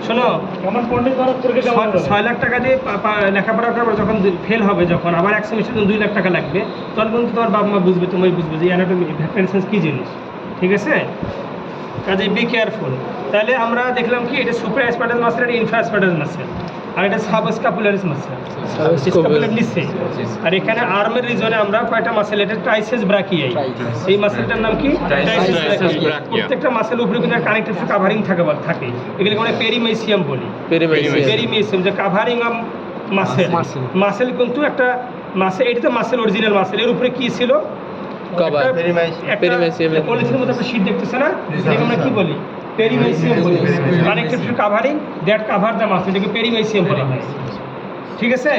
শোনো, 6 লাখ টাকা দিয়ে লেখাপড়া করবো, যখন ফেল হবে, যখন আবার এক সেমিস্টার 2 লাখ টাকা লাগবে, তখন কিন্তু তোমার বাবা মা বুঝবে, তুমি বুঝবে যে অ্যানাটমি ভ্যাকসিনেশন কী জিনিস। ঠিক আছে, কাজে বি কেয়ারফুল। তাহলে আমরা দেখলাম কি, এটা সুপার অ্যাসপারাটাস মাসেল, এটা ইনফ্রা অ্যাসপারাটাস মাসেল, আর এটা সাবস্ক্যাপুলারিস মাসেল, স্ক্যাপুলার নিচে। আর এখানে আর্মের রিজনে আমরা কয়টা মাসেল, এটা ট্রাইসেস ব্রাকিয়াই। এই মাসেলটার নাম কি? ট্রাইসেস ব্রাকিয়াই। প্রত্যেকটা মাসেল উপরে কিন্তু কানেক্টিভ কাভারিং থাকে, এগুলো আমরা পেরিমেসিয়াম বলি। পেরিমেসিয়াম যে কাভারিং অফ মাসেল। মাসেল কিন্তু একটা মাসেল, এটা তো মাসেল, অরিজিনাল মাসেল। এর উপরে কি ছিল? পলিথিনের মধ্যে একটা শীট দেখতেছে না, এটাকে আমরা কি বলি? পেরিমেসিয়াম বলি। Connective covering that cover the muscle, এটাকে পেরিমেসিয়াম বলা হয়। ঠিক আছে।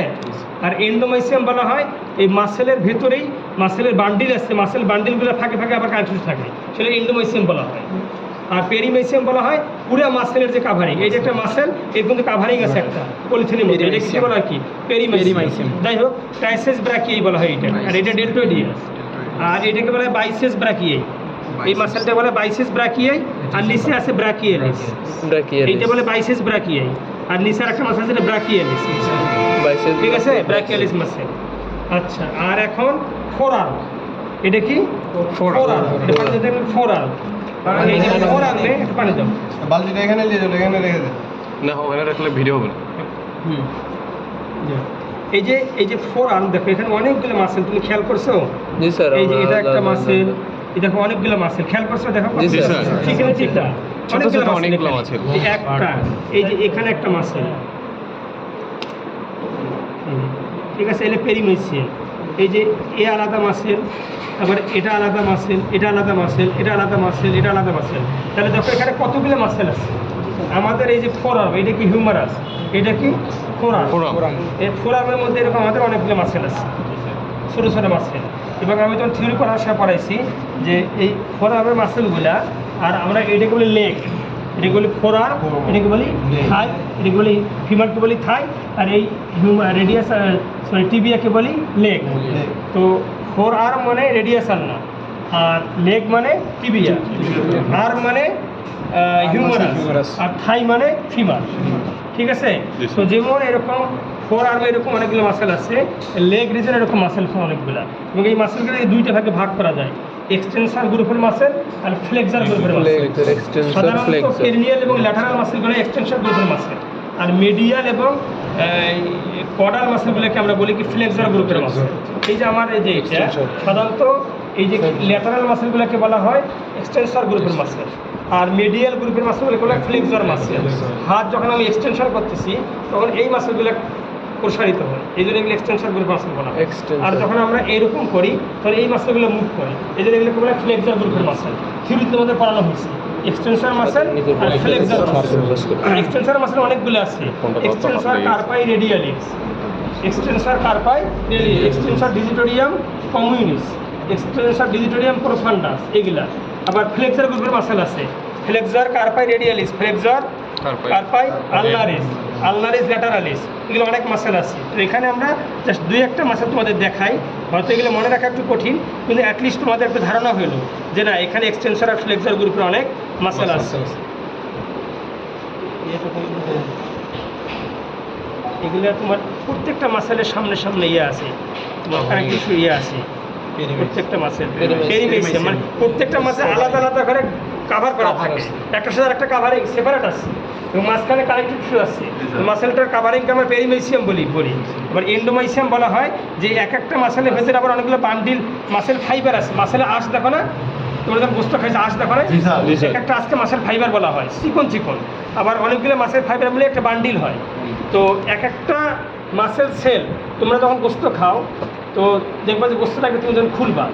আর এন্ডোমেসিয়াম বলা হয় এই মাসেলের ভেতরেই মাসেলের বান্ডিল আছে, মাসেল বান্ডিলগুলো ফাঁকে আবার কানেক্টিভ থাকে, সেটা এন্ডোমেসিয়াম বলা হয়। আর পেরিমেসিয়াম বলা হয় পুরো মাসেলের যে কাভারিং। এই যে একটা মাসেল, এর কিন্তু কাভারিং আছে একটা পলিথিনের মধ্যে, এটা কি বলা হয়? কি পেরিমেসিয়াম। যাই হোক, ট্রাইসেস ব্রাকিয়াই বলা হয় এটা। আর এটা ডেল্টোইডিয়াস। আর এটাকে বলা হয় বাইসেস ব্রাকিয়াই। এই মাসেলটা বলে বাইসেস ব্রাকিয়াই, আর নিচে আছে ব্রাকিয়ালিস। এইটা বলে বাইসেস ব্রাকিয়াই, আর নিচে একটা মাসেল আছে ব্রাকিয়ালিস। ঠিক আছে, ব্রাকিয়ালিস মাসেল। আচ্ছা, আর এখন ফোরআর্ম। এটা কি? ফোরআর্ম। এটা পানি দিতে ফোরআর্ম। এই যে ফোরআর্মে একটু পানি দাও। বালতিটা এখানে নিয়ে যাও, এখানে রেখে দে। না, ওখানে রাখলে ভিডিও হবে না। এই যে ফোরআর্ম, দেখো এখানে অনেকগুলো মাসেল, তুমি খেয়াল করছো? জি স্যার। এই যে এটা একটা মাসেল, এই দেখো অনেকগুলো মাসেল, খেয়াল করছো? দেখো চিকেনের চিকটা অনেকগুলো মাসেল। একটা এই যে এখানে একটা মাসেল, ঠিক আছে, এটা পেরিমেসিয়াম। এই যে এ আলাদা মাসেল, আবার এটা আলাদা মাসেল, এটা আলাদা মাসেল, এটা আলাদা মাসেল, এটা আলাদা মাসেল। তাহলে দেখো এখানে কতগুলো মাসেল আছে আমাদের। এই যে ফোরআর্ম, এটা কি হিউমারাস, এটা কি ফোরআর্ম। এই ফোরআর্মের মধ্যে এরকম আমাদের অনেকগুলো মাসেল আছে, ছোটো ছোটো মাসেল। এবং আমি তখন থিওরি পড়ার সময় পড়াইছি যে এই ফোরআর্মের মাসেলগুলা, আর আমরা এটাকে বলি লেগ, এটাকে বলি ফোরআর্ম, এটাকে বলি থাই, এটাকে বলি ফিমারকে বলি থাই, আর এই রেডিয়াস টিবিয়াকে বলি লেগ। তো ফোরআর্ম মানে রেডিয়াসাল না, আর লেগ মানে টিবিয়া, আর্ম মানে হিউমারাস, আর থাই মানে ফিমার। ঠিক আছে। তো যেমন এরকম ফোরআর্মে এরকম অনেকগুলো মাসেল আছে, লেগ রিজনে এরকম মাসেল আছে অনেকগুলো। এবং এই মাসেলগুলো এই দুইটা ভাগে ভাগ করা যায়, এক্সটেনসার গ্রুপের মাসেল আর ফ্লেক্সার গ্রুপের মাসেল। সাধারণত পেরিনিয়াল এবং ল্যাটারাল মাসেলগুলো এক্সটেনসার গ্রুপের মাসেল, আর মিডিয়াল এবং কডাল মাসেলগুলোকে আমরা বলি কি ফ্লেক্সার গ্রুপের মাসেল। এই যে আমার এই যে এটা সাধারণত এই যে ল্যাটারাল মাসেলগুলোকে বলা হয় এক্সটেনসার গ্রুপের মাসেল, আর মিডিয়াল গ্রুপের মাসেলগুলোকে বলা হয় ফ্লেক্সার মাসেল। হাত যখন আমি এক্সটেনশন করতেছি তখন এই মাসেলগুলো প্রসারিত হয়, এই জন্য এগুলো এক্সটেনশন গ্রুপের মাসেল বলা হয়। আর যখন আমরা এরকম করি তখন এই মাসেলগুলো মুভ করে, এই জন্য এগুলোকে বলা হয় ফ্লেক্সার গ্রুপের মাসেল। থিওরিতে আমাদের পড়ানো হয়েছে এক্সটেনশন মাসেল আর ফ্লেক্সার মাসেল। এক্সটেনশন মাসেল অনেকগুলো আছে, extensor carpi radialis, extensor carpi radialis, extensor digitorum communis, extensor digitorum profundus, এগুলা। আবার ফ্লেক্সার গ্রুপের মাসেল আছে, flexor carpi radialis, flexor carpi ulnaris, ulnaris lateralis, এগুলো অনেক মাসেল আছে। তো এখানে আমরা জাস্ট দুই একটা মাসেল তোমাদের দেখাই, হয়তো এগুলো মনে রাখা একটু কঠিন, কিন্তু অ্যাটলিস্ট তোমাদের একটা ধারণা হলো যে না এখানে এক্সটেনসর আর ফ্লেক্সার গ্রুপের অনেক মাসেল আছে। এগুলো তোমার প্রত্যেকটা মাসেলের সামনে ইয়ে আছে, তোমার কিছু ইয়ে আছে প্রত্যেকটা মাসেল। পেরিমেসিয়াম মানে প্রত্যেকটা মাসে আলাদা আলাদা করে কাভার করা থাকে, একটা সাথে একটা কাভারিং সেপারেট আছে, এবং মাঝখানে কানেক্টিভ টিস্যু আছে। মাসেলটার কাভারিংকে আমরা পেরিমেসিয়াম বলি। আবার এন্ডোমেসিয়াম বলা হয় যে এক একটা মাসেলের ভেতরে আবার অনেকগুলো বান্ডিল মাসেল ফাইবার আছে। মাসেলে আঁশ দেখো না, তোমরা যখন গোস্ত খাইছো আঁশ দেখো না, এক একটা আজকে মাসেল ফাইবার বলা হয়, চিকন। আবার অনেকগুলো মাসেল ফাইবার মিলে একটা বান্ডিল হয়। তো এক একটা মাসেল সেল তোমরা যখন গোস্ত খাও তো দেখবা যে গোস্তটাকে তুমি যখন খুলবা,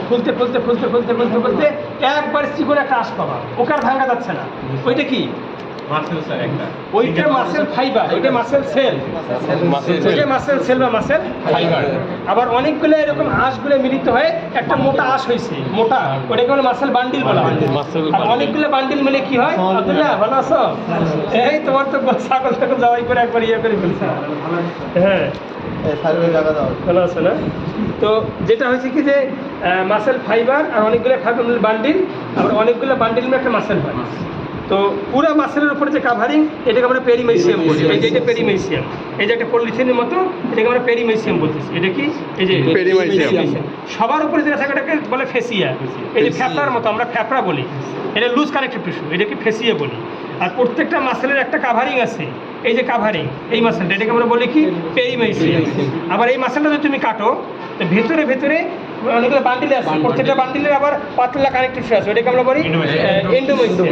খুলতে একবার চিকন একটা আঁশ পাবা, ওকে আর ভাঙা যাচ্ছে না। ওইটা কি? ওইটা মাসেল ফাইবার, ওইটা মাসেল সেল, ওইটা মাসেল সেল বা মাসেল ফাইবার। আবার অনেকগুলো এরকম আঁশগুলো মিলিত হয়ে একটা মোটা আঁশ হয়েছে, মোটা, ওটাকে বলে মাসেল বান্ডিল বলা হয়। আর অনেকগুলো বান্ডিল মিলে কি হয়? আব্দুল্লাহ ভালো আছো? এই তোমার তো ছাগল জবাই করে একবার ইয়ে করে ফেলছে। হ্যাঁ, সার্ভে জায়গা দাও। ভালো আছে না? তো যেটা হয়েছে কি যে মাসেল ফাইবার আর অনেকগুলো ফাইবার বান্ডিল, আবার অনেকগুলো বান্ডিল মিলে একটা মাসেল হয়। তো পুরো মাসেলের উপরে যে কাভারিং এটাকে আমরা পেরিমেসিয়াম বলি। এই যে এটা পেরিমেসিয়াম, এই যে একটা পলিথিনের মতো, এটাকে আমরা পেরিমেসিয়াম বলতেছি। এটা কি? এই যে পেরিমেসিয়াম। সবার উপরে যেটা থাকে ওটাকে বলে ফেসিয়া। এই যে ফ্যাপড়ার মতো, আমরা ফ্যাপড়া বলি, এটা লুজ কানেক্টিভ টিস্যু, এটাকে ফেসিয়া বলি। আর প্রত্যেকটা মাসেলের একটা কাভারিং আছে, এই যে কাভারিং, এই মাসেলটা এটাকে আমরা বলি কি? পেরিমেসিয়াম। আবার এই মাসেলটা যদি তুমি কাটো, তো ভেতরে ভেতরে অনেকগুলো বান্ডিলে আছে, প্রত্যেকটা বান্ডিলের আবার পাতলা কানেক্টিভ টিস্যু আছে, ওটাকে আমরা বলি এন্ডোমেসিয়াম।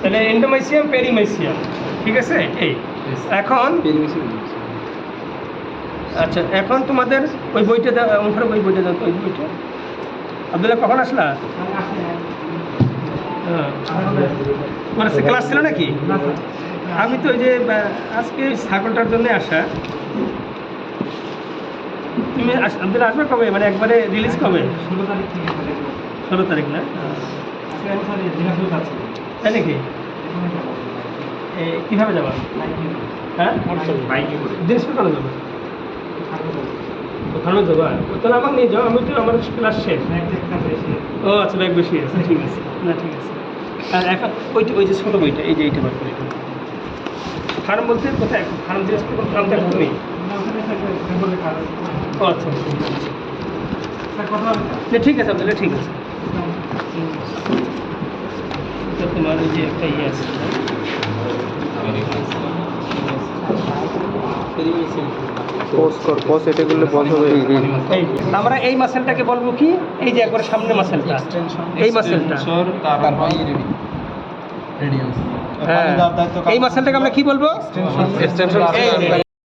তাহলে এন্ডোমেসিয়াম, পেরিমেসিয়াম, ঠিক আছে? এই এখন আচ্ছা, এখন তোমাদের ওই বইটা অনুসারে ওই বইটা দাও তো, ওই বইটা। আব্দুল্লাহ কখন আসলা? হ্যাঁ, তোমার ক্লাস ছিল নাকি? আমি তো ওই যে আজকে ছাগলটার জন্য আসা। তুমি আব্দুল্লাহ আসবে কবে, মানে একবারে রিলিজ কবে? 16 তারিখ না? তাই নাকি? কীভাবে যাবা? হ্যাঁ, দিনাজপুর কেন যাবে? ওখানেও যাবা? তাহলে আমাকে নিয়ে যাও, আমি তো আমার ক্লাস শেষ। ও আচ্ছা, ব্যাগ বেশি আছে, ঠিক আছে। না ঠিক আছে। আর এখন ওই যে ছোটো বইটা, এই যে এইটা বার করে ফার্ম বলতে কোথায়? ফার্ম দিনাজপুর কোন ফার্মটা তুমি? ও আচ্ছা, ঠিক আছে আপনাদের, ঠিক আছে। তো তোমার ওই যে একটা ইয়ে আছে, আমরা এই মাসেলটাকে বলবো কি? এই যে একবার সামনে মাসেলটা, এই মাসেলটা, হ্যাঁ, এই মাসেলটাকে আমরা কি বলবো? এক্সটেনশন।